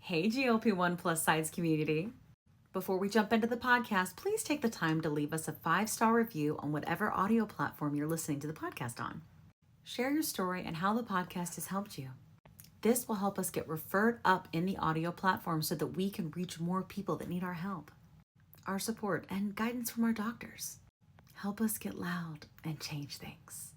Hey, GLP-1 plus size community. Before we jump into the podcast, please take the time to leave us a 5-star review on whatever audio platform you're listening to the podcast on. Share your story and how the podcast has helped you. This will help us get referred up in the audio platform so that we can reach more people that need our help, our support, and guidance from our doctors. Help us get loud and change things.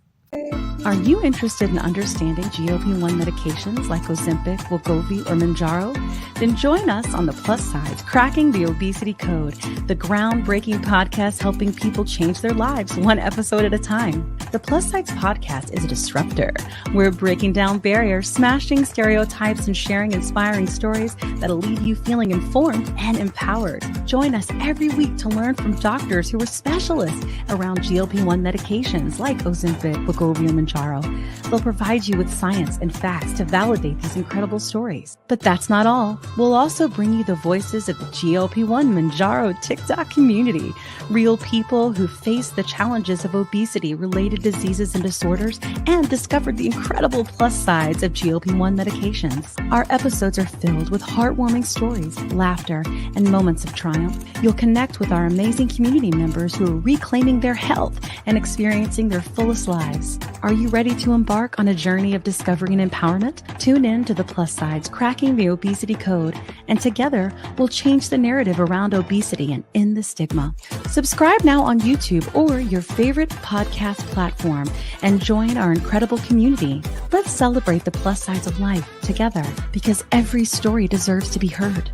Are you interested in understanding GLP-1 medications like Ozempic, wegovy, or Mounjaro? Then join us on the Plus Sides Cracking the Obesity Code, the groundbreaking podcast helping people change their lives one episode at a time. The Plus Sides podcast is a disruptor. We're breaking down barriers, smashing stereotypes, and sharing inspiring stories that'll leave you feeling informed and empowered. Join us every week to learn from doctors who are specialists around GLP-1 medications like Ozempic, wegovy, and Mounjaro. They'll provide you with science and facts to validate these incredible stories. But that's not all. We'll also bring you the voices of the GLP-1 Mounjaro TikTok community, real people who face the challenges of obesity-related diseases and disorders and discovered the incredible plus sides of GLP-1 medications. Our episodes are filled with heartwarming stories, laughter, and moments of triumph. You'll connect with our amazing community members who are reclaiming their health and experiencing their fullest lives. Are you ready to embark on a journey of discovery and empowerment? Tune in to the Plus Sides Cracking the Obesity Code, and together we'll change the narrative around obesity and end the stigma. Subscribe now on YouTube or your favorite podcast platform and join our incredible community. Let's celebrate the plus sides of life together, because every story deserves to be heard.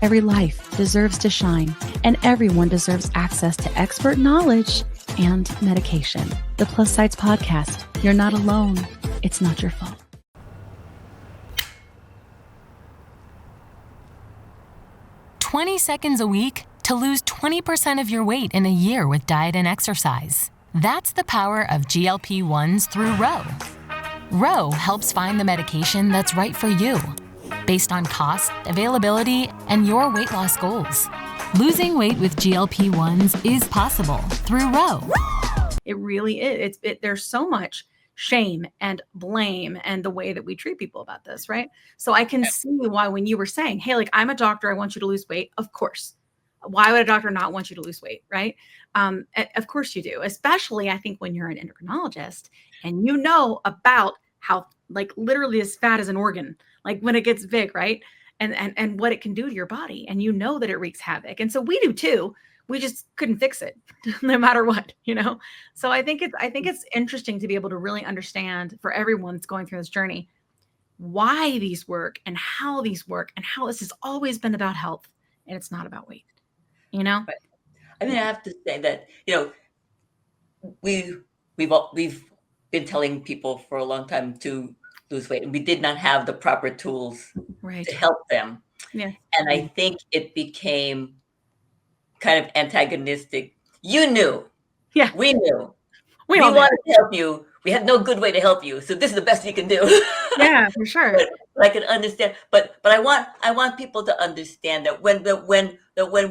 Every life deserves to shine, and everyone deserves access to expert knowledge and medication. The Plus Sides Podcast. You're not alone. It's not your fault. "20 seconds a week to lose 20% of your weight in a year with diet and exercise." That's the power of GLP-1s through Ro. Ro helps find the medication that's right for you, based on cost, availability, and your weight loss goals. Losing weight with GLP-1s is possible through Ro. It really is. There's so much shame and blame and the way that we treat people about this, right? So I can see why when you were saying, hey, like, I'm a doctor, I want you to lose weight. Of course. Why would a doctor not want you to lose weight, right? Of course you do, especially I think when you're an endocrinologist and you know about how, like, literally as fat as an organ, like when it gets big, right? And what it can do to your body. And you know that it wreaks havoc. And so we do too. We just couldn't fix it no matter what, you know? So I think it's interesting to be able to really understand, for everyone that's going through this journey, why these work and how these work and how this has always been about health and it's not about weight, you know? Right. I mean, I have to say that, we've been telling people for a long time to lose weight, and we did not have the proper tools to help them. Yeah. And I think it became kind of antagonistic. You knew. Yeah. We knew. We all wanted to help you. We had no good way to help you. So this is the best you can do. Yeah, for sure. But I can understand. But I want people to understand that when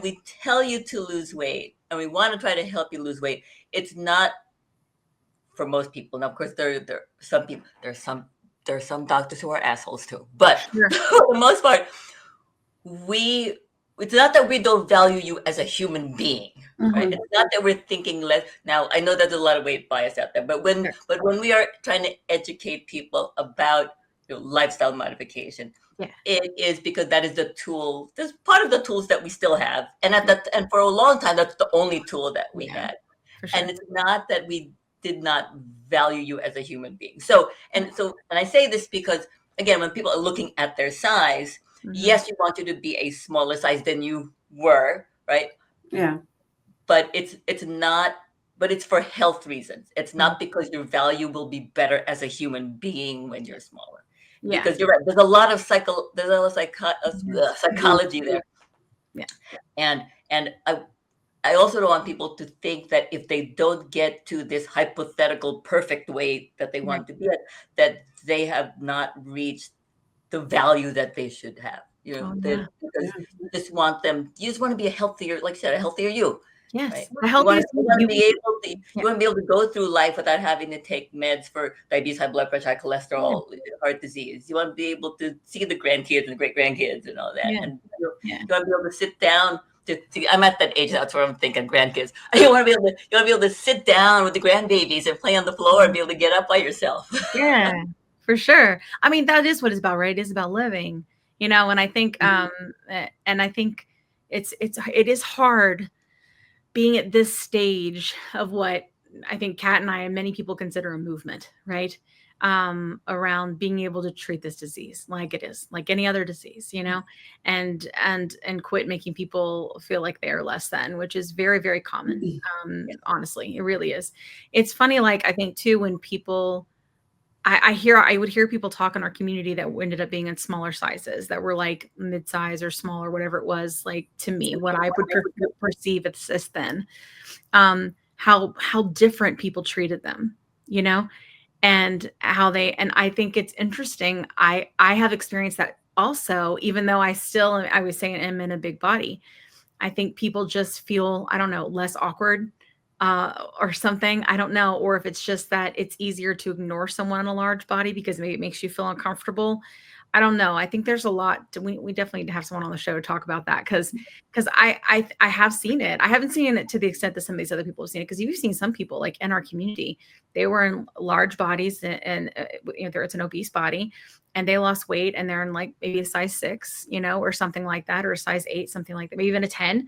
we tell you to lose weight and we want to try to help you lose weight, it's not for most people. Now, of course, there are some people, there are some doctors who are assholes too. But Sure. for the most part, it's not that we don't value you as a human being, right? It's not that we're thinking less. Now, I know there's a lot of weight bias out there, but when we are trying to educate people about lifestyle modification, it is because that is the tool. That's part of the tools that we still have, and and for a long time, that's the only tool that we had. Sure. And it's not that we did not value you as a human being. And I say this because, again, when people are looking at their size, yes, you want you to be a smaller size than you were, right? Yeah. But it's not, but it's for health reasons. It's not because your value will be better as a human being when you're smaller. Yeah. Because you're right. There's a lot of psychology there. Yeah. And I also don't want people to think that if they don't get to this hypothetical perfect weight that they want to be at, that they have not reached the value that they should have. Because you just want to be a healthier, like I said, a healthier you. Yes. right? The You want, healthiest you want to you, be able to, yeah. you want to be able to go through life without having to take meds for diabetes, high blood pressure, high cholesterol, heart disease. You want to be able to see the grandkids and great grandkids and all that. Yeah. And Yeah. you want to be able to sit down to see. I'm at that age. That's where I'm thinking grandkids. You want to be able to sit down with the grandbabies and play on the floor and be able to get up by yourself. Yeah, for sure. I mean, that is what it's about, right? It is about living, and I think, and I think it is hard being at this stage of what I think Kat and I and many people consider a movement, right? Around being able to treat this disease like it is, like any other disease, and quit making people feel like they are less than, which is very, very common. Honestly, it really is. It's funny, like I think too, when people I would hear people talk in our community that ended up being in smaller sizes that were like mid-size or small or whatever it was, like to me, what I would perceive as thin, how different people treated them, and and I think it's interesting. I have experienced that also, even though I was saying am in a big body. I think people just feel, I don't know, less awkward or something. I don't know. Or if it's just that it's easier to ignore someone in a large body because maybe it makes you feel uncomfortable. I don't know. I think there's a lot. We definitely need to have someone on the show to talk about that because I have seen it. I haven't seen it to the extent that some of these other people have seen it, because you've seen some people like in our community, they were in large bodies and it's an obese body, and they lost weight and they're in like maybe a size 6, or something like that, or a size 8, something like that, maybe even a 10,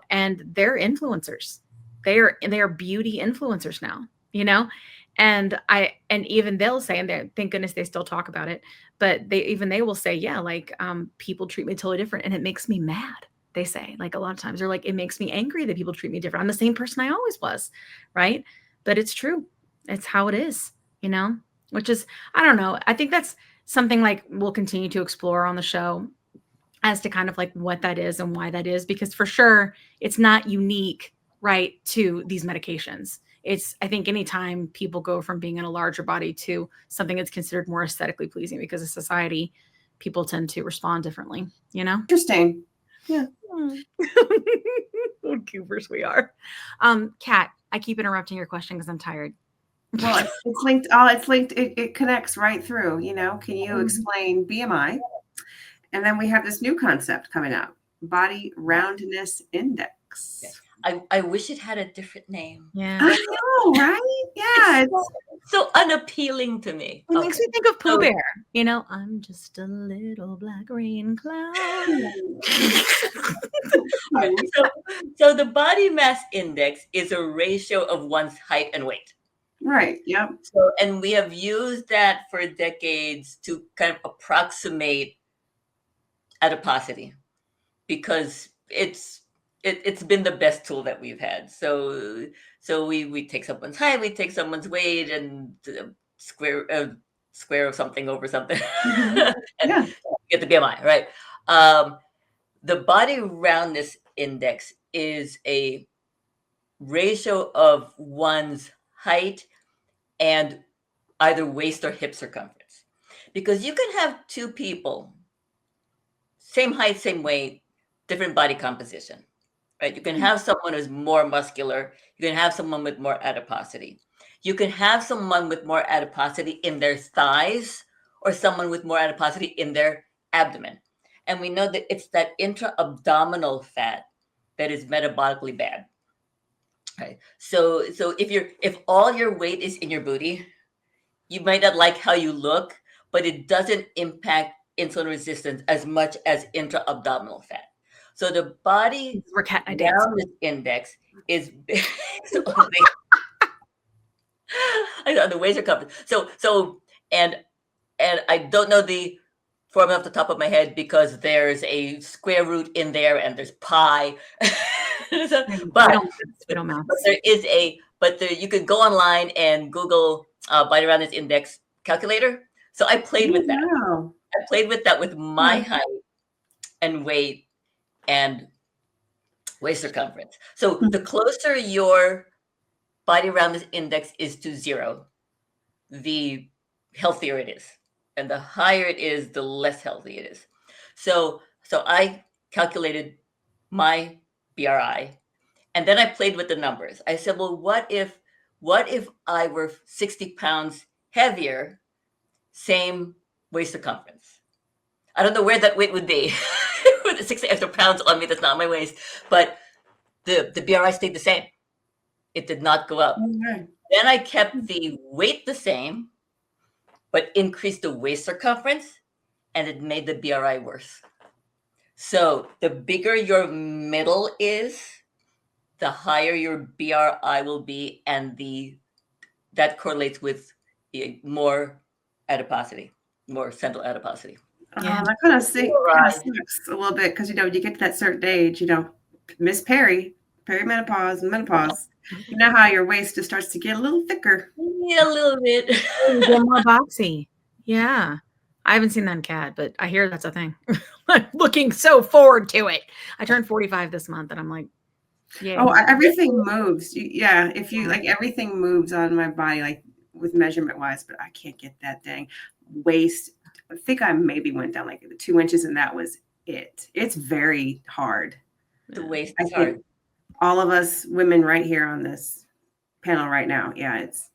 and they're influencers. They are beauty influencers now, and even they'll say, and they, thank goodness they still talk about it, but they will say, yeah, like people treat me totally different and it makes me mad. They say, like, a lot of times they're like, it makes me angry that people treat me different. I'm the same person I always was, right? But it's true. It's how it is, which is, I don't know. I think that's something like we'll continue to explore on the show as to kind of like what that is and why that is, because for sure it's not unique, right, to these medications. I think anytime people go from being in a larger body to something that's considered more aesthetically pleasing because of society, people tend to respond differently, Interesting. Yeah. What goofers we are. Kat, I keep interrupting your question because I'm tired. Well, it's linked. It's linked. It connects right through. Can you explain BMI? And then we have this new concept coming up: Body Roundness Index. I wish it had a different name. Yeah, I know, right? Yeah, it's so unappealing to me. It makes me think of Pooh Bear. I'm just a little black rain cloud. So the body mass index is a ratio of one's height and weight. Right. Yep. So, and we have used that for decades to kind of approximate adiposity because it's been the best tool that we've had. So we take someone's height, we take someone's weight, and square of something over something, and get the BMI, right? The body roundness index is a ratio of one's height and either waist or hip circumference, because you can have two people, same height, same weight, different body composition, right? You can have someone who's more muscular. You can have someone with more adiposity. You can have someone with more adiposity in their thighs or someone with more adiposity in their abdomen. And we know that it's that intra-abdominal fat that is metabolically bad. Right. So if all your weight is in your booty, you might not like how you look, but it doesn't impact insulin resistance as much as intra-abdominal fat. So the body roundness index is I know the ways are covered. So and I don't know the formula off the top of my head because there's a square root in there and there's pi. But there is you can go online and Google body roundness index calculator. So I played with that. Wow. I played with that with my height and weight and waist circumference. So the closer your body roundness index is to 0, the healthier it is. And the higher it is, the less healthy it is. So I calculated my BRI, And then I played with the numbers. I said, well, what if I were 60 pounds heavier, same waist circumference? I don't know where that weight would be. With the 60 extra pounds on me, that's not my waist. But the BRI stayed the same. It did not go up. Okay. Then I kept the weight the same, but increased the waist circumference, and it made the BRI worse. So the bigger your middle is, the higher your BRI will be, and that correlates with more adiposity, more central adiposity. That kind of sucks a little bit because, you get to that certain age, Miss perimenopause, menopause. You know how your waist just starts to get a little thicker. Yeah, a little bit. More boxy. Yeah. I haven't seen that in CAD, but I hear that's a thing. I'm looking so forward to it. I turned 45 this month, and I'm like, yeah. Oh, everything moves. Yeah. If you everything moves on my body, like with measurement wise, but I can't get that dang waist. I think I maybe went down like 2 inches, and that was it. It's very hard. The waist is hard. All of us women right here on this panel right now. Yeah, it's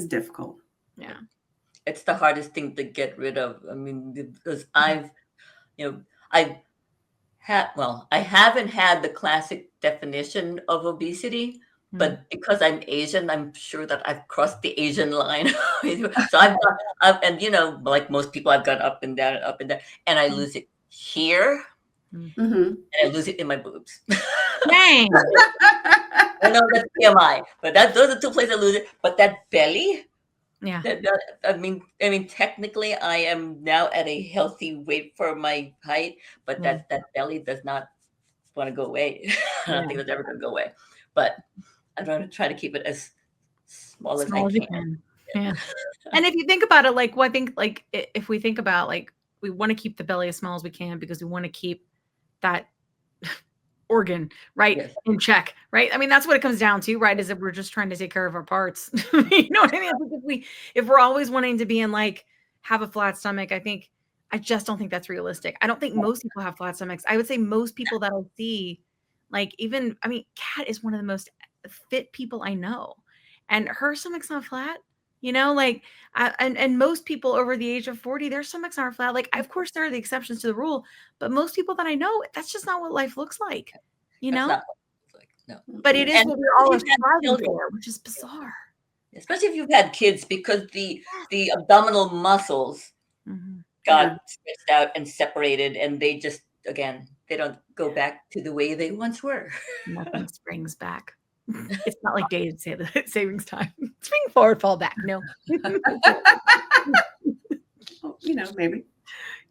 difficult. Yeah. It's the hardest thing to get rid of. I mean, because I haven't had the classic definition of obesity, but because I'm Asian, I'm sure that I've crossed the Asian line. So like most people, I've gone up and down, and I lose it here, and I lose it in my boobs. Dang. I know that's TMI, but those are 2 places I lose it. But that belly, yeah. I mean, technically, I am now at a healthy weight for my height, but that belly does not want to go away. I don't think that's ever going to go away. But I'm going to try to keep it as small as I can. Yeah. And if you think about it, like, well, I think, like, if we think about, like, we want to keep the belly as small as we can because we want to keep that organ, right, in check, right? I mean, that's what it comes down to, right? Is that we're just trying to take care of our parts. You know what I mean? If we're always wanting to be in, like, have a flat stomach, I just don't think that's realistic. I don't think most people have flat stomachs. I would say most people that I see, like, Kat is one of the most fit people I know, and her stomach's not flat. And most people over the age of 40, their stomachs aren't flat. Like, of course, there are the exceptions to the rule, but most people that I know, that's just not what life looks like, That's not what it looks like, no. But it is what we're all striving for, which is bizarre. Especially if you've had kids, because the abdominal muscles got stretched out and separated, and they just, again, they don't go back to the way they once were. Nothing springs back. It's not like dated savings time. Spring forward, fall back. No. Maybe.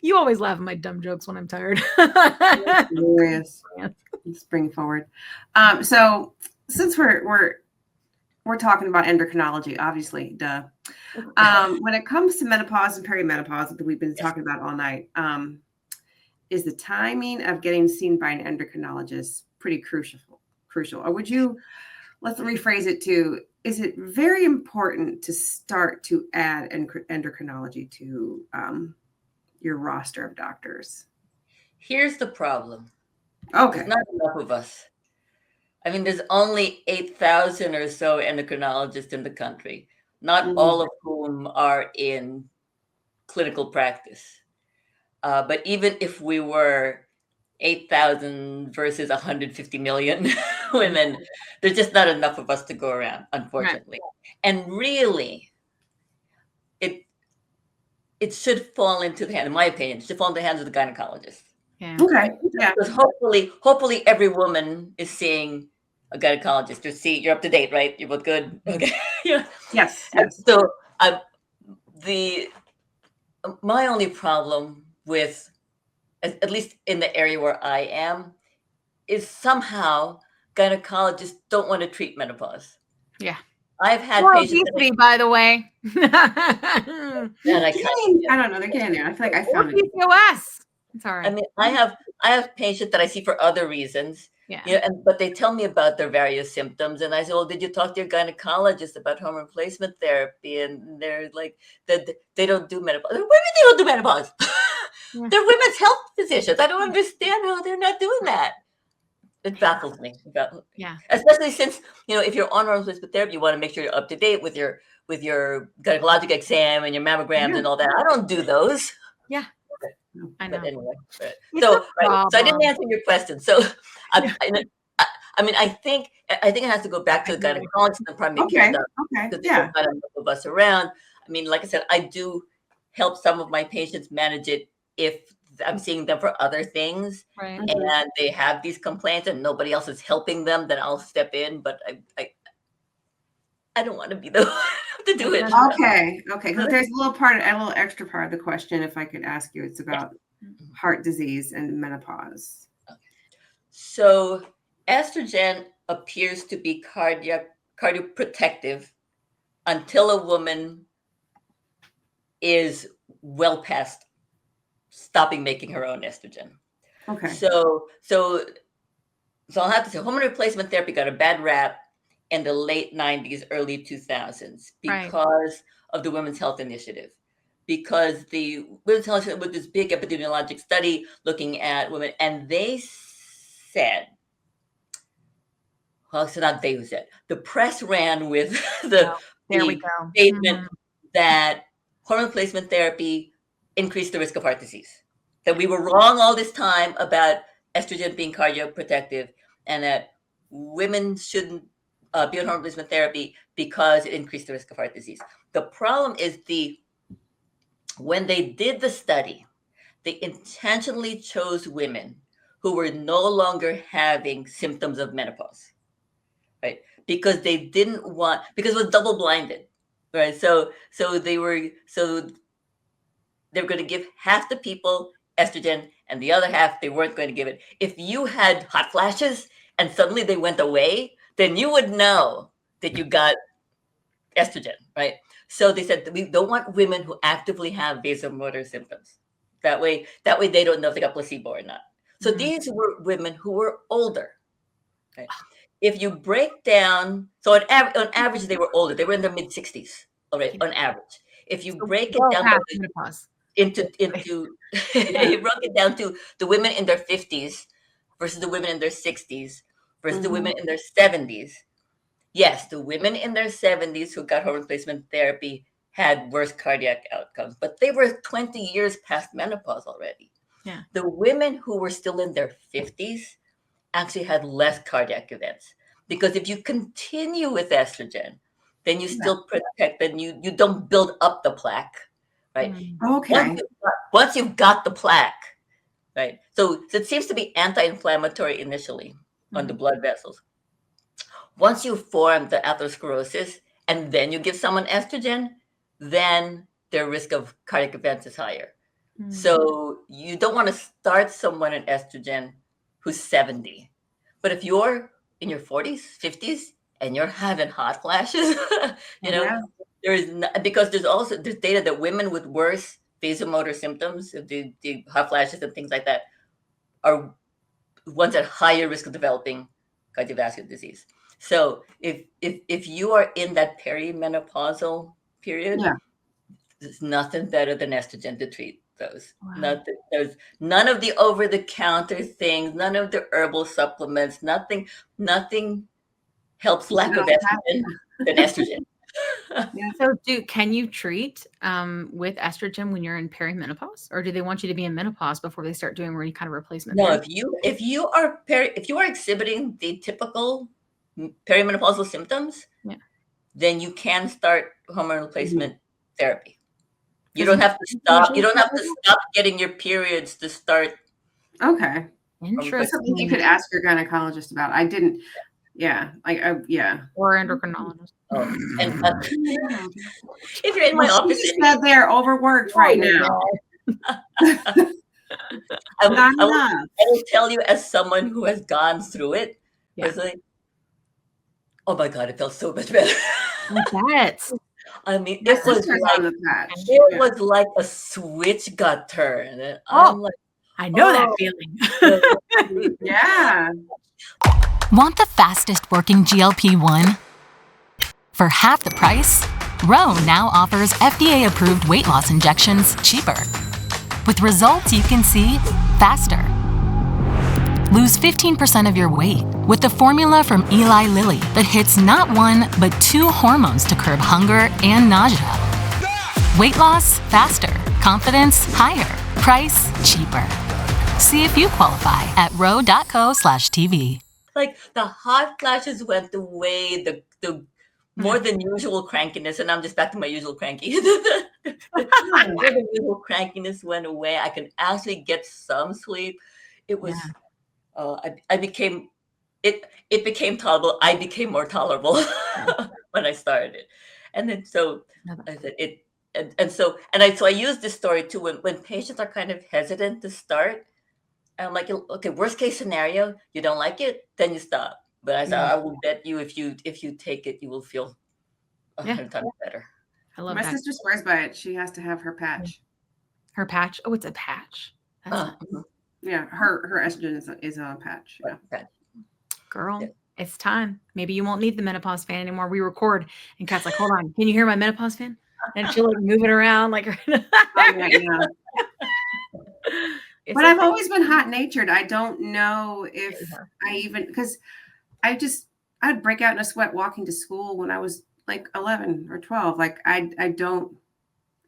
You always laugh at my dumb jokes when I'm tired. Hilarious. Spring forward. So since we're talking about endocrinology, obviously, duh. When it comes to menopause and perimenopause that we've been talking about all night, is the timing of getting seen by an endocrinologist pretty crucial? Or let's rephrase it to, is it very important to start to add endocrinology to your roster of doctors? Here's the problem. Okay. There's not enough of us. I mean, there's only 8,000 or so endocrinologists in the country, not all of whom are in clinical practice. But even if we were 8,000 versus 150 million women, there's just not enough of us to go around, unfortunately. Right. And really, it should fall into the hand, in my opinion, it should fall into the hands of the gynecologist. Yeah. Okay. Yeah. Because hopefully every woman is seeing a gynecologist. You're up to date, right? You're both good. Okay. Yeah. Yes. So my only problem with, at least in the area where I am, is somehow gynecologists don't want to treat menopause. Yeah. I've had patients. Obesity, by the way. I don't know. They're getting there. I feel like I found it. PCOS. It's all right. I mean, I have patients that I see for other reasons. Yeah. But they tell me about their various symptoms, and I say, "Well, did you talk to your gynecologist about hormone replacement therapy?" And they're like, "That they don't do menopause." What do you mean they don't do menopause? They're women's health physicians. I don't understand how they're not doing that. It baffles me. Yeah. Especially since, if you're on hormone replacement therapy, you want to make sure you're up to date with your gynecologic exam and your mammograms and all that. I don't do those. Yeah. I know. But anyway, It's so a problem. so I didn't answer your question. So I think it has to go back to the gynecologist and primary care doctor. Okay. Yeah. Got enough of us around. I mean, like I said, I do help some of my patients manage it if I'm seeing them for other things, Right. and they have these complaints and nobody else is helping them, then I'll step in. But I don't want to be the one to do it. Okay. Because there's a little extra part of the question, if I could ask you. It's about heart disease and menopause. Okay. So estrogen appears to be cardioprotective until a woman is well past stopping making her own estrogen. Okay. So I'll have to say hormone replacement therapy got a bad rap in the late 90s, early 2000s because of the Women's Health Initiative. Because the Women's Health Initiative was this big epidemiologic study looking at women, and they said, the press ran with the statement that hormone replacement therapy increased the risk of heart disease. That we were wrong all this time about estrogen being cardioprotective, and that women shouldn't be on hormone replacement therapy because it increased the risk of heart disease. The problem is when they did the study, they intentionally chose women who were no longer having symptoms of menopause, right? Because they didn't want, because it was double blinded, right? So they were going to give half the people estrogen and the other half they weren't going to give it. If you had hot flashes and suddenly they went away, then you would know that you got estrogen, right? So they said that we don't want women who actively have vasomotor symptoms. That way they don't know if they got placebo or not. So these were women who were older. Right? If you break down, so on average they were older. They were in their mid 60s, all right, on average. If you break it down into you broke it down to the women in their 50s versus the women in their 60s versus the women in their 70s. Yes, the women in their 70s who got hormone replacement therapy had worse cardiac outcomes, but they were 20 years past menopause already. Yeah. The women who were still in their 50s actually had less cardiac events, because if you continue with estrogen, then you still protect, then you don't build up the plaque, right? Okay. Once you've got the plaque, right? So it seems to be anti-inflammatory initially on the blood vessels. Once you form the atherosclerosis and then you give someone estrogen, then their risk of cardiac events is higher. So you don't want to start someone on estrogen who's 70. But if you're in your 40s, 50s, and you're having hot flashes, because there's data that women with worse vasomotor symptoms, the hot flashes and things like that, are ones at higher risk of developing cardiovascular disease. So if you are in that perimenopausal period, there's nothing better than estrogen to treat those. There's none of the over-the-counter things, none of the herbal supplements, nothing helps lack of estrogen than estrogen. So can you treat with estrogen when you're in perimenopause, or do they want you to be in menopause before they start doing any kind of replacement? No, if you are exhibiting the typical perimenopausal symptoms, then you can start hormone replacement therapy. You don't have to stop. You don't have to stop getting your periods to start. Okay. Interesting. Something you could ask your gynecologist about. I didn't. Yeah. Or endocrinologist. And if you're in my office, she said they're overworked right now. I will tell you, as someone who has gone through it, it's like, oh my God, it felt so much better. I mean, it was like a switch got turned. And I'm like, I know that feeling. Yeah. Want the fastest working GLP-1? For half the price, Ro now offers FDA-approved weight loss injections cheaper, with results you can see faster. Lose 15% of your weight with the formula from Eli Lilly that hits not one, but 2 hormones to curb hunger and nausea. Weight loss faster, confidence higher, price cheaper. See if you qualify at ro.co/TV. Like the hot flashes went away, the more than usual crankiness, and I'm just back to my usual cranky. the more than usual crankiness went away. I can actually get some sleep. It was, I became, it became tolerable. I became more tolerable when I started it, and then so I said it, so I used this story too when patients are kind of hesitant to start. I'm like, okay, worst case scenario, you don't like it, then you stop. But I said, I will bet you if you take it, you will feel 100 times better. I love My that. sister swears by it. She has to have her patch. Her patch? Oh, it's a patch. That's Yeah, her estrogen is on a patch. Yeah. Girl, it's time. Maybe you won't need the menopause fan anymore. We record, and Kat's like, hold on, can you hear my menopause fan? And she'll like move it around like. But I've always been hot natured. I don't know if I even, because I'd break out in a sweat walking to school when I was like 11 or 12. Like I don't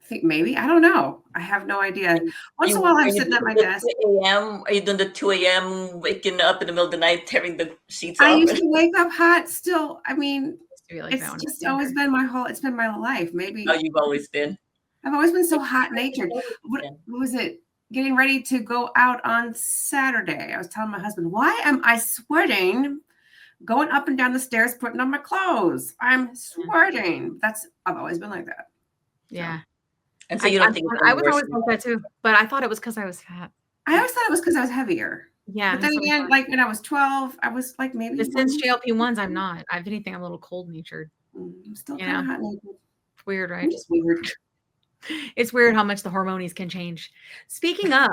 think, maybe, I don't know. I have no idea. Once in a while I'm sitting at my desk. 2 a.m. Are you doing the 2 a.m. waking up in the middle of the night, tearing the sheets off? I used to wake up hot still. I mean, like it's just always been it's been my life. Maybe. Oh, you've always been. I've always been so hot natured. What was it? Getting ready to go out on Saturday. I was telling my husband, why am I sweating going up and down the stairs, putting on my clothes? I'm sweating. I've always been like that. Yeah. So. And so you don't think I was always like that too, but I thought it was because I was fat. I always thought it was because I was heavier. Yeah. But then again, like when I was 12, I was like maybe. But since GLP-1s, I'm not. If anything, I'm a little cold natured. I'm still kind of hot natured. It's weird, right? It's weird. It's weird how much the hormones can change. Speaking of,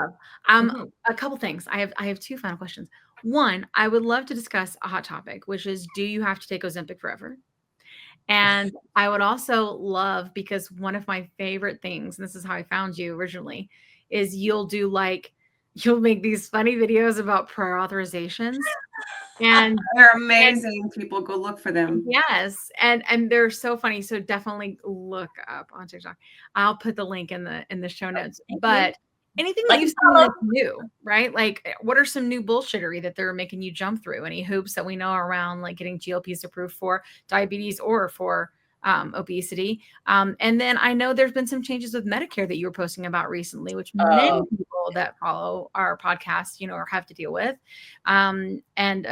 a couple things. I have 2 final questions. One, I would love to discuss a hot topic, which is, do you have to take Ozempic forever? And I would also love, because one of my favorite things, and this is how I found you originally, is you'll make these funny videos about prior authorizations. And they're amazing. People go look for them. Yes. And they're so funny. So definitely look up on TikTok. I'll put the link in the show notes. But anything that you've seen that's new, right? Like, what are some new bullshittery that they're making you jump through? Any hoops that we know around like getting GLPs approved for diabetes or for obesity? And then I know there's been some changes with Medicare that you were posting about recently, which many people that follow our podcast, or have to deal with, and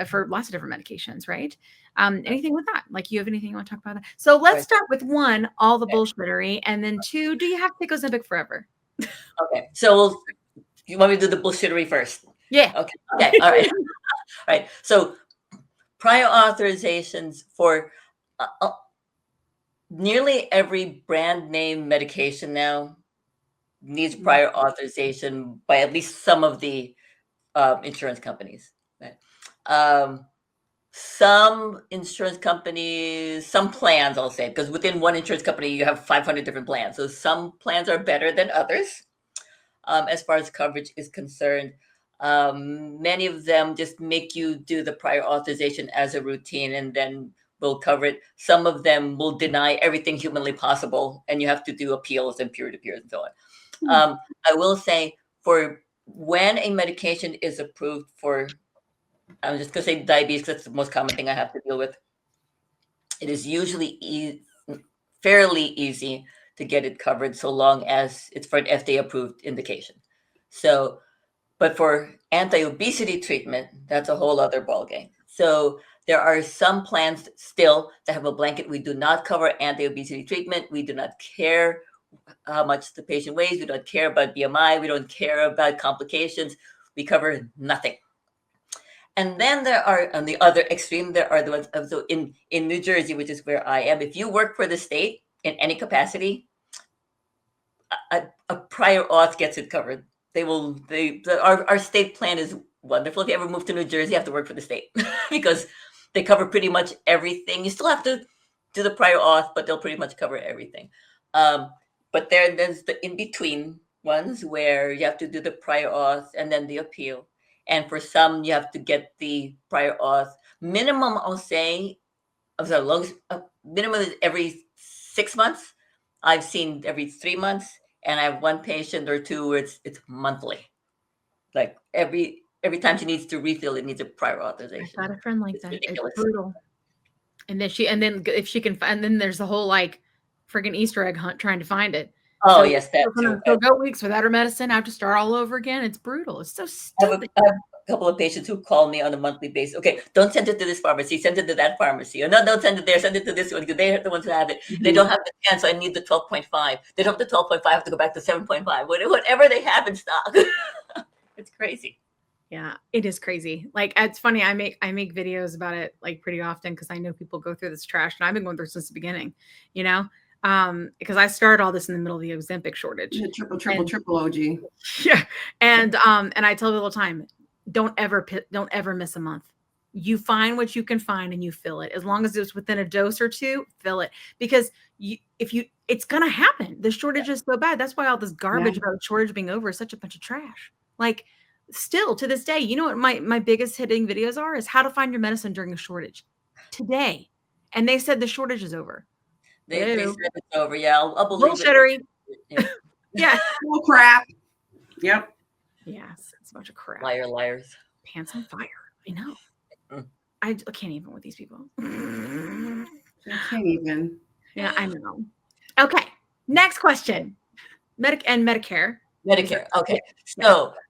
for lots of different medications, right? Anything with that? Like, you have anything you want to talk about that? So let's start with 1, all the bullshittery, and then 2, do you have to take Ozempic forever? Okay, so you want me to do the bullshittery first? Yeah. Okay. All right. All right. So prior authorizations for nearly every brand name medication now needs prior authorization by at least some of the insurance companies. Right? Some insurance companies, some plans, I'll say, because within one insurance company, you have 500 different plans. So some plans are better than others as far as coverage is concerned. Many of them just make you do the prior authorization as a routine and then will cover it. Some of them will deny everything humanly possible, and you have to do appeals and peer-to-peer and so on. I will say, for when a medication is approved for, I'm just going to say diabetes because that's the most common thing I have to deal with. It is usually fairly easy to get it covered so long as it's for an FDA-approved indication. So, but for anti-obesity treatment, that's a whole other ballgame. So there are some plans still that have a blanket. We do not cover anti-obesity treatment. We do not care how much the patient weighs. We don't care about BMI. We don't care about complications. We cover nothing. And then there are, on the other extreme, there are the ones, so in New Jersey, which is where I am, if you work for the state in any capacity, a prior auth gets it covered. Our state plan is wonderful. If you ever move to New Jersey, you have to work for the state because they cover pretty much everything. You still have to do the prior auth, but they'll pretty much cover everything. But there's the in-between ones where you have to do the prior auth and then the appeal. and for some you have to get the prior auth. Minimum, I'll say, minimum is every 6 months. I've seen every 3 months, and I have one patient or two where it's monthly. Like every time she needs to refill, it needs a prior authorization. I've got a friend like It's that. ridiculous. It's brutal. And then if she can find, then there's the whole like friggin' Easter egg hunt trying to find it. Oh, So yes, that too. she'll go weeks without her medicine. I have to start all over again. It's brutal. It's so I have stupid. a couple of patients who call me on a monthly basis. Okay, don't send it to this pharmacy. Send it to that pharmacy. Or no, don't send it there. Send it to this one because they're the ones who have it. They don't have the 10, so I need the 12.5. They don't have the 12.5. I have to go back to 7.5. Whatever they have in stock. It's crazy. Yeah, it is crazy. Like, it's funny. I make videos about it like pretty often because I know people go through this trash, and I've been going through it since the beginning, because I started all this in the middle of the Ozempic shortage. Triple OG. Yeah. And I tell people all the time, don't ever miss a month. You find what you can find and you fill it. As long as it's within a dose or two, fill it. Because it's going to happen. The shortage is so bad. That's why all this garbage about the shortage being over is such a bunch of trash. Like, still to this day, you know what my biggest hitting videos are is how to find your medicine during a shortage today. And they said the shortage is over. They said it's over. Yeah, I'll believe Bullshittery. it. Yeah. Bull crap. Yep. Yes, it's a bunch of crap. Liars. Pants on fire. I know. I can't even with these people. I can't even. Yeah, I know. Okay, next question. Medicare. Okay.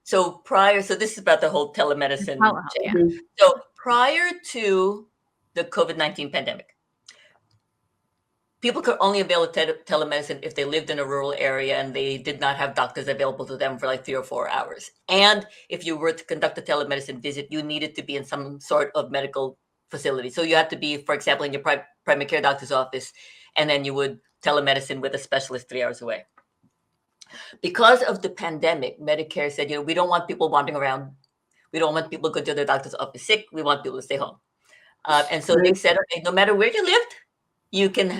So prior, so this is about the whole telemedicine. Yeah. So prior to the COVID-19 pandemic, people could only avail of telemedicine if they lived in a rural area and they did not have doctors available to them for like 3 or 4 hours. And if you were to conduct a telemedicine visit, you needed to be in some sort of medical facility. So you had to be, for example, in your primary care doctor's office, and then you would telemedicine with a specialist 3 hours away. Because of the pandemic, Medicare said, we don't want people wandering around. We don't want people going to their doctor's office sick. We want people to stay home. And so they said, okay, no matter where you lived, you can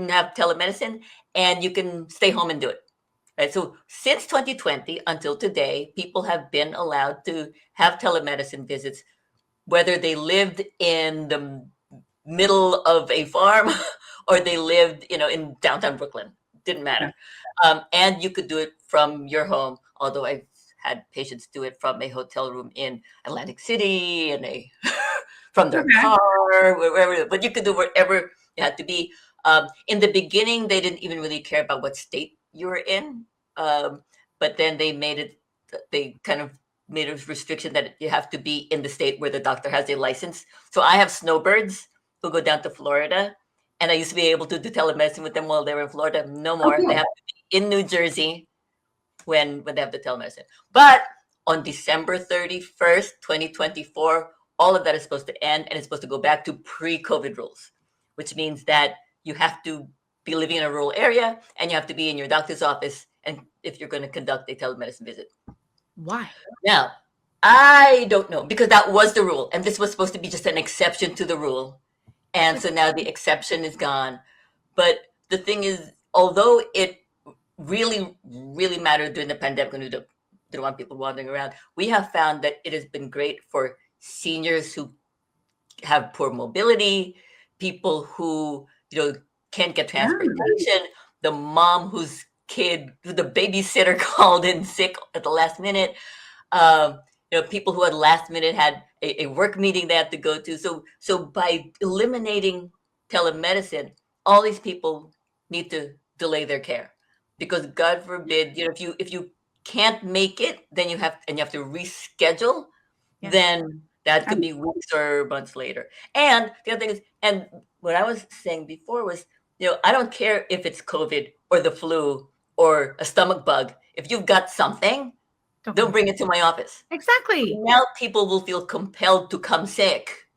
have telemedicine and you can stay home and do it. Right? So since 2020 until today, people have been allowed to have telemedicine visits, whether they lived in the middle of a farm or they lived, in downtown Brooklyn. Didn't matter. And you could do it from your home, although I've had patients do it from a hotel room in Atlantic City and from their car, wherever. But you could do wherever you had to be. In the beginning, they didn't even really care about what state you were in. But then they kind of made a restriction that you have to be in the state where the doctor has a license. So I have snowbirds who go down to Florida, and I used to be able to do telemedicine with them while they were in Florida. No more. They have to be in New Jersey when they have the telemedicine. But on December 31st, 2024, all of that is supposed to end, and it's supposed to go back to pre-COVID rules, which means that you have to be living in a rural area and you have to be in your doctor's office, and if you're going to conduct a telemedicine visit. Why? Now, I don't know, because that was the rule, and this was supposed to be just an exception to the rule. And so now the exception is gone. But the thing is, although it really, really mattered during the pandemic when we didn't want people wandering around, we have found that it has been great for seniors who have poor mobility, people who, can't get transportation, the mom whose kid, the babysitter called in sick at the last minute, people who had last minute had a work meeting they had to go to. So by eliminating telemedicine, all these people need to delay their care, because God forbid, if you can't make it, then you have to reschedule. Yeah. Then that could be weeks or months later. And the other thing is, and what I was saying before was, I don't care if it's COVID or the flu or a stomach bug. If you've got something, don't bring it to my office. Exactly. Now people will feel compelled to come sick.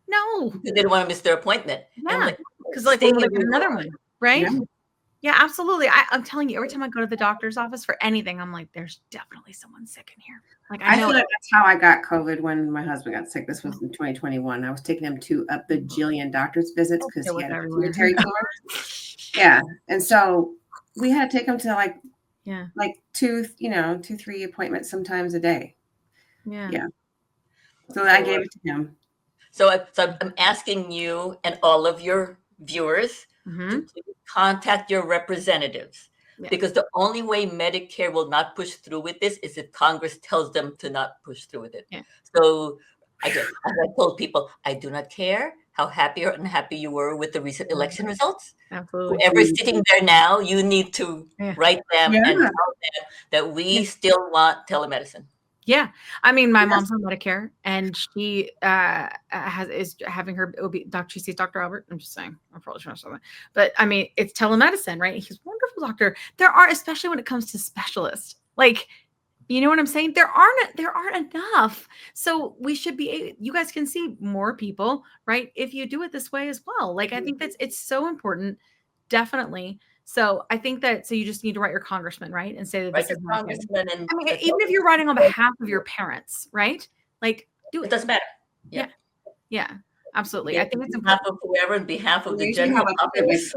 No. Because they don't want to miss their appointment. Yeah. Because they want to get another one, right? Yeah, absolutely. I'm telling you, every time I go to the doctor's office for anything, I'm like, there's definitely someone sick in here. Like, I know feel like that's how I got COVID when my husband got sick. This was in 2021. I was taking him to a bajillion doctor's visits because he had a pituitary tumor. Yeah. And so we had to take him to like 2, 3 appointments sometimes a day. Yeah. Yeah. So I gave it to him. So I'm asking you and all of your viewers to please contact your representatives, because the only way Medicare will not push through with this is if Congress tells them to not push through with it. Yeah. So again, as I told people, I do not care how happy or unhappy you were with the recent election results. Absolutely. Whoever's sitting there now, you need to write them and tell them that we still want telemedicine. Yeah. I mean, my mom's on Medicare, and she is having her she sees Dr. Albert. I'm just saying, I probably shouldn't say that. But I mean, it's telemedicine, right? He's a wonderful doctor. There are, especially when it comes to specialists, like, you know what I'm saying? There aren't enough. So we should be, you guys can see more people, right? If you do it this way as well. Like, I think it's so important. Definitely. So I think that, so you just need to write your congressman, right? And say that this is congressman. And I mean, even if you're writing on behalf of your parents, right? Like, do it. It doesn't matter. Yeah. Yeah, absolutely. Yeah, I think it's on behalf important. of whoever, on behalf of the They should general have a populace.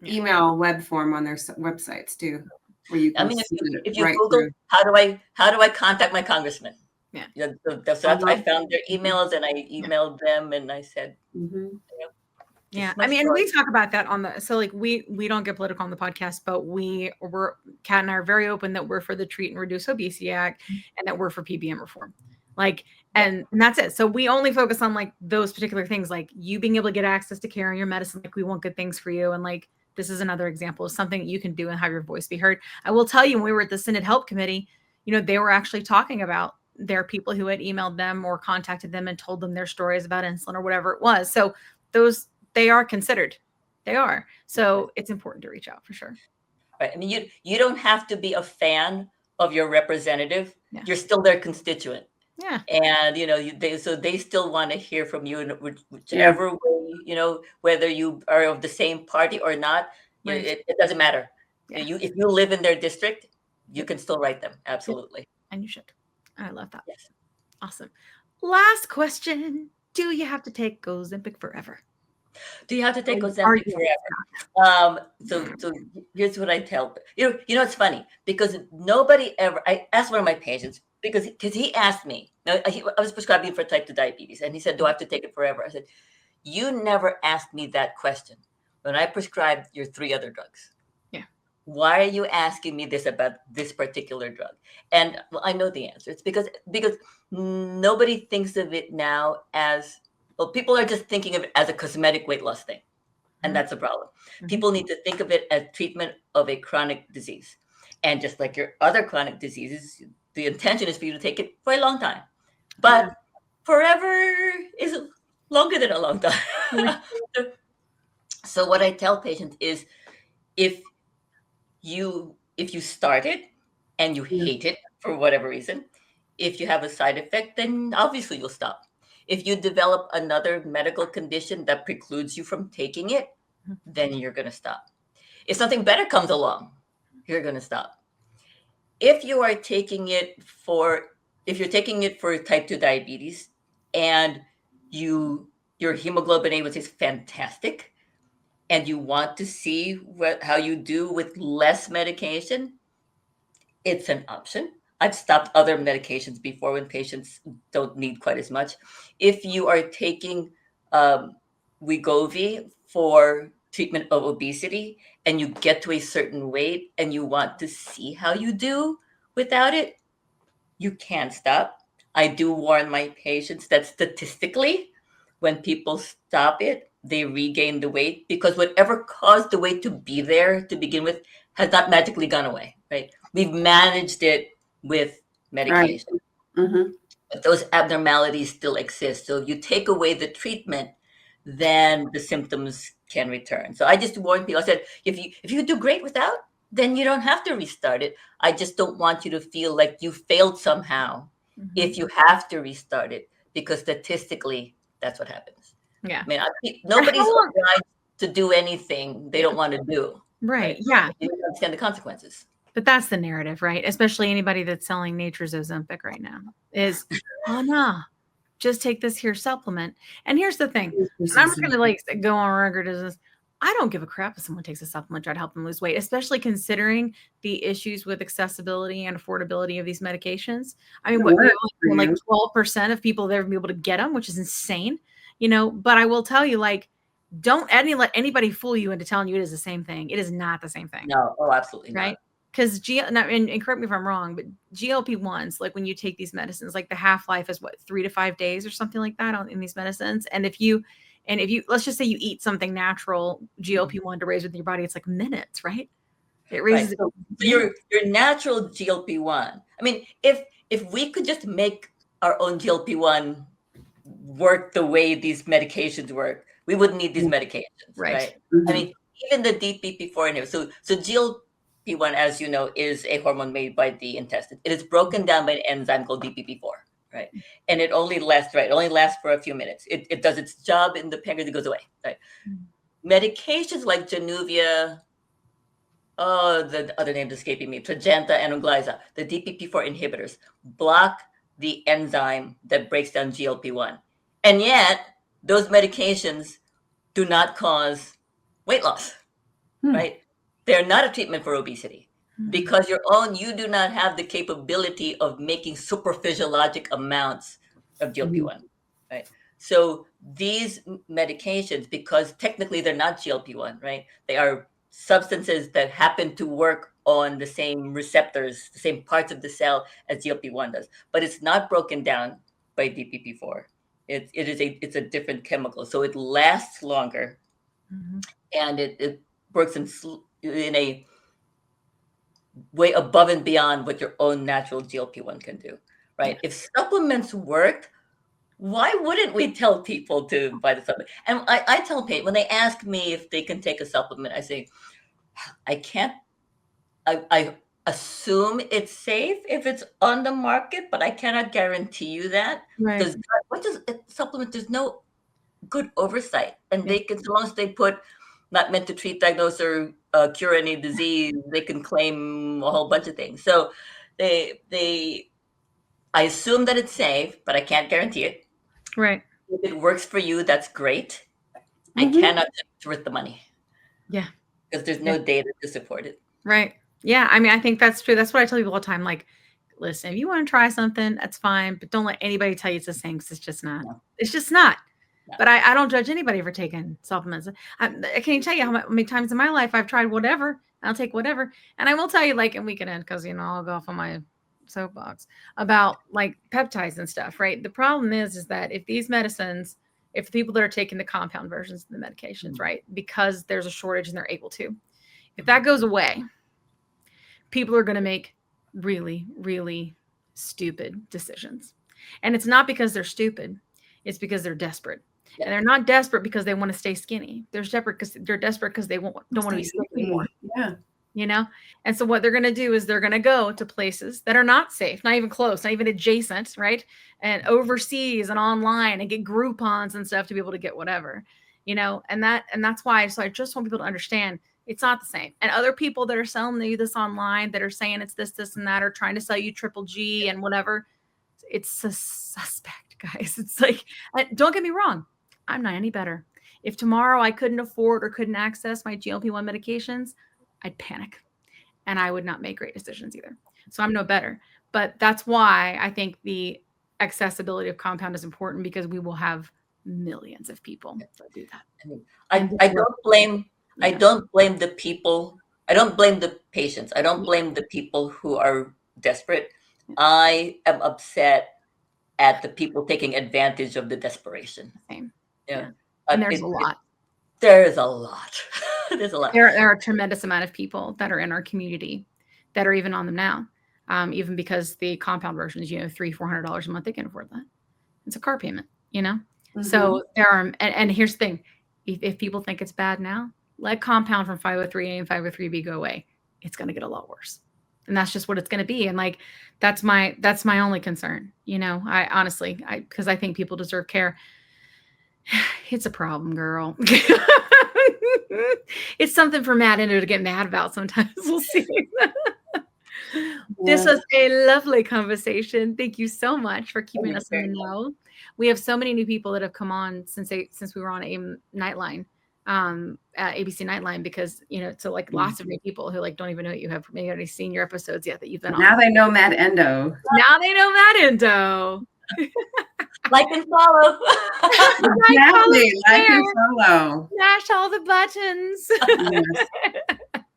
email web form on their websites too, where you can. I mean, if you right Google through. how do I contact my congressman? Yeah. So I found their emails and I emailed them and I said, Yeah, I mean, we talk about that on the, so like we don't get political on the podcast, but Kat and I are very open that we're for the Treat and Reduce Obesity Act and that we're for PBM reform. Like, and that's it. So we only focus on like those particular things, like you being able to get access to care and your medicine. Like, we want good things for you. And like, this is another example of something you can do and have your voice be heard. I will tell you, when we were at the Senate Help Committee, you know, they were actually talking about their people who had emailed them or contacted them and told them their stories about insulin or whatever it was. So they are considered. They are. So it's important to reach out for sure. Right. I mean, you don't have to be a fan of your representative. Yeah. You're still their constituent. Yeah. And, you know, they still want to hear from you in whichever way, you know, whether you are of the same party or not, it doesn't matter. Yeah. If you live in their district, you can still write them. Absolutely. And you should. I love that. Yes. Awesome. Last question. Do you have to take Ozempic forever? Do you have to take Ozempic forever? So here's what I tell. You know, it's funny because nobody ever. I asked one of my patients because he asked me. I was prescribing for type 2 diabetes, and he said, "Do I have to take it forever?" I said, "You never asked me that question when I prescribed your 3 other drugs. Yeah. Why are you asking me this about this particular drug?" And well, I know the answer. It's because nobody thinks of it now as, well, people are just thinking of it as a cosmetic weight loss thing. And that's a problem. People need to think of it as treatment of a chronic disease. And just like your other chronic diseases, the intention is for you to take it for a long time. But forever is longer than a long time. So what I tell patients is, if you start it and you hate it for whatever reason, if you have a side effect, then obviously you'll stop. If you develop another medical condition that precludes you from taking it, then you're going to stop. If something better comes along, you're going to stop. If you're taking it for type 2 diabetes and your hemoglobin A1C is fantastic and you want to see how you do with less medication, it's an option. I've stopped other medications before when patients don't need quite as much. If you are taking wegovy for treatment of obesity and you get to a certain weight and you want to see how you do without it, you can't stop. I do warn my patients that statistically, when people stop it, they regain the weight, because whatever caused the weight to be there to begin with has not magically gone away, right? We've managed it with medication. Right. But those abnormalities still exist. So if you take away the treatment, then the symptoms can return. So I just warn people. I said, if you do great without, then you don't have to restart it. I just don't want you to feel like you failed somehow if you have to restart it, because statistically, that's what happens. Yeah. I mean, nobody's obliged to do anything they don't want to do. Right. Yeah. You don't understand the consequences. But that's the narrative, right? Especially anybody that's selling Nature's Ozempic right now is, oh no, just take this here supplement. And here's the thing. And I'm just going to go on record as this. I don't give a crap if someone takes a supplement to try to help them lose weight, especially considering the issues with accessibility and affordability of these medications. I mean, like 12% of people there be able to get them, which is insane, but I will tell you, like, don't let anybody fool you into telling you it is the same thing. It is not the same thing. No, absolutely right? not. Because and correct me if I'm wrong, but GLP-1s, like when you take these medicines, like the half-life is what, 3 to 5 days or something like that in these medicines. And if you let's just say you eat something natural GLP-1 to raise within your body, it's like minutes, right? It raises right. So your natural GLP-1. I mean, if we could just make our own GLP-1 work the way these medications work, we wouldn't need these medications, right? I mean, even the DPP-4 inhibitor. So GLP-1, as you know, is a hormone made by the intestine. It is broken down by an enzyme called DPP-4, right? And it only lasts, It only lasts for a few minutes. It does its job in the pancreas, it goes away, right? Medications like Januvia, the other name's escaping me, Tradjenta and Onglyza, the DPP-4 inhibitors, block the enzyme that breaks down GLP-1. And yet, those medications do not cause weight loss, right? They're not a treatment for obesity because you do not have the capability of making super physiologic amounts of GLP-1, right? So these medications, because technically they're not GLP-1, right? They are substances that happen to work on the same receptors, the same parts of the cell as GLP-1 does, but it's not broken down by DPP-4. It's a different chemical, so it lasts longer, and it works in a way above and beyond what your own natural GLP-1 can do, right? If supplements worked, why wouldn't we tell people to buy the supplement? And I tell people, when they ask me if they can take a supplement, I say, I can't. I assume it's safe if it's on the market, but I cannot guarantee you that. Because what does supplement? There's no good oversight, and they can, as long as they put not meant to treat, diagnose, or cure any disease, they can claim a whole bunch of things. So I assume that it's safe, but I can't guarantee it. Right. If it works for you, that's great. I cannot worth the money. Yeah. Because there's no data to support it. Right. Yeah. I mean, I think that's true. That's what I tell people all the time. Like, listen, if you want to try something, that's fine, but don't let anybody tell you it's the same, because it's just not. No. It's just not. No. But I don't judge anybody for taking supplements. I can't tell you how many times in my life I've tried whatever. I'll take whatever. And I will tell you, like, and we can end because, I'll go off on my soapbox about like peptides and stuff, right? The problem is that if these medicines, if the people that are taking the compound versions of the medications, right, because there's a shortage and they're able to, if that goes away, people are going to make really, really stupid decisions. And it's not because they're stupid. It's because they're desperate. Yeah. And they're not desperate because they want to stay skinny. They're desperate because they don't want to be sick anymore. Yeah. And so what they're going to do is they're going to go to places that are not safe, not even close, not even adjacent, right? And overseas and online and get Groupons and stuff to be able to get whatever, and that's why. So I just want people to understand it's not the same. And other people that are selling you this online that are saying it's this, and that, are trying to sell you triple G and whatever. It's a suspect, guys. It's like, don't get me wrong. I'm not any better. If tomorrow I couldn't afford or couldn't access my GLP-1 medications, I'd panic and I would not make great decisions either. So I'm no better. But that's why I think the accessibility of compound is important, because we will have millions of people that do that. I don't blame the people. I don't blame the patients. I don't blame the people who are desperate. I am upset at the people taking advantage of the desperation. Same. Yeah. And there's a lot. There's a lot. There's a lot. There are a tremendous amount of people that are in our community that are even on them now. Even because the compound version is, $300-400 a month, they can afford that. It's a car payment, So there are, and here's the thing. If people think it's bad now, let compound from 503A and 503B go away. It's going to get a lot worse. And that's just what it's going to be. And like, that's my only concern. I honestly, because I think people deserve care. It's a problem, girl. It's something for Matt Ender to get mad about sometimes. We'll see. This was a lovely conversation. Thank you so much for keeping us in the know. We have so many new people that have come on since we were on AIM Nightline. ABC Nightline because, so like lots of new people who like don't even know that you have maybe already seen your episodes yet that you've been on. Now they know Matt Endo. Now they know Matt Endo. Like and follow. Exactly. Like and follow. Smash all the buttons.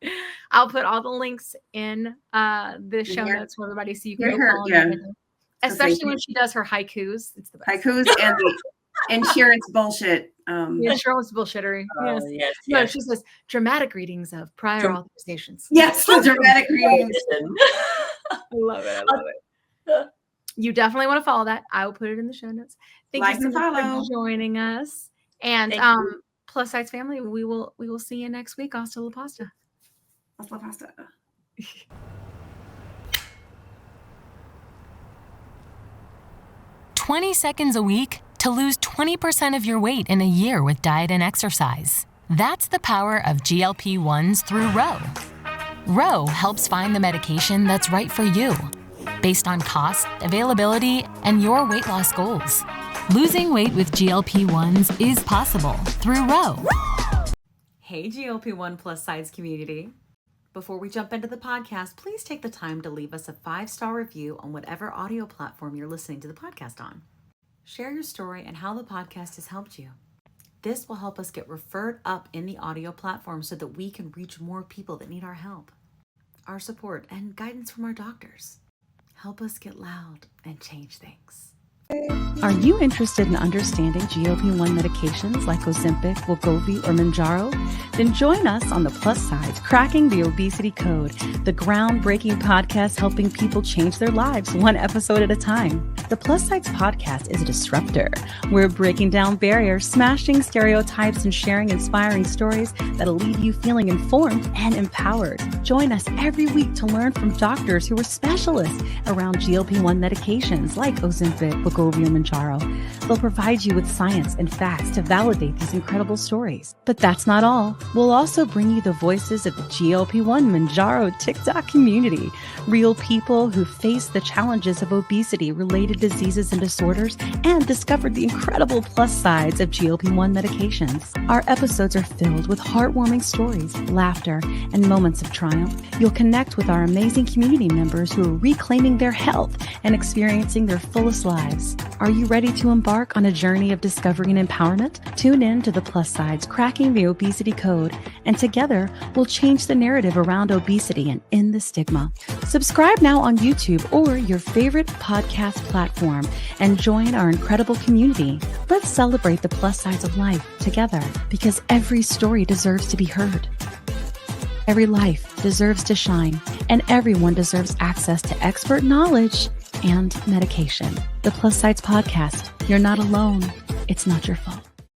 Yes. I'll put all the links in the show notes for everybody so you can go follow yeah. her. Especially when she does her haikus. It's the best. Haikus and the insurance bullshit. Insurance bullshittery. Oh, Yes. yes, No, yes. she says dramatic readings of prior authorizations. Yes, the dramatic readings. I love it. I love it. You definitely want to follow that. I will put it in the show notes. Thank Like you so and much follow. for joining us. And Thank you. Plus Size family, we will see you next week. Hasta la pasta. Hasta la pasta. 20 seconds a week to lose 20% of your weight in a year with diet and exercise. That's the power of GLP-1s through Ro. Ro helps find the medication that's right for you, based on cost, availability, and your weight loss goals. Losing weight with GLP-1s is possible through Ro. Hey, GLP-1 plus size community. Before we jump into the podcast, please take the time to leave us a 5-star review on whatever audio platform you're listening to the podcast on. Share your story and how the podcast has helped you. This will help us get referred up in the audio platform so that we can reach more people that need our help, our support, and guidance from our doctors. Help us get loud and change things. Are you interested in understanding GLP-1 medications like Ozempic, wegovy, or Mounjaro? Then join us on the Plus Size Cracking the Obesity Code, the groundbreaking podcast helping people change their lives one episode at a time. The Plus Size podcast is a disruptor. We're breaking down barriers, smashing stereotypes, and sharing inspiring stories that'll leave you feeling informed and empowered. Join us every week to learn from doctors who are specialists around GLP-1 medications like Ozempic, wegovy, or Mounjaro. They'll provide you with science and facts to validate these incredible stories. But that's not all. We'll also bring you the voices of the GLP-1 Mounjaro TikTok community, real people who face the challenges of obesity-related diseases and disorders and discovered the incredible plus sides of GLP-1 medications. Our episodes are filled with heartwarming stories, laughter, and moments of triumph. You'll connect with our amazing community members who are reclaiming their health and experiencing their fullest lives. Are you ready to embark on a journey of discovery and empowerment? Tune in to the Plus Sides Cracking the Obesity Code, and together we'll change the narrative around obesity and end the stigma. Subscribe now on YouTube or your favorite podcast platform and join our incredible community. Let's celebrate the plus sides of life together, because every story deserves to be heard. Every life deserves to shine, and everyone deserves access to expert knowledge and medication. The Plus Sides Podcast. You're not alone. It's not your fault.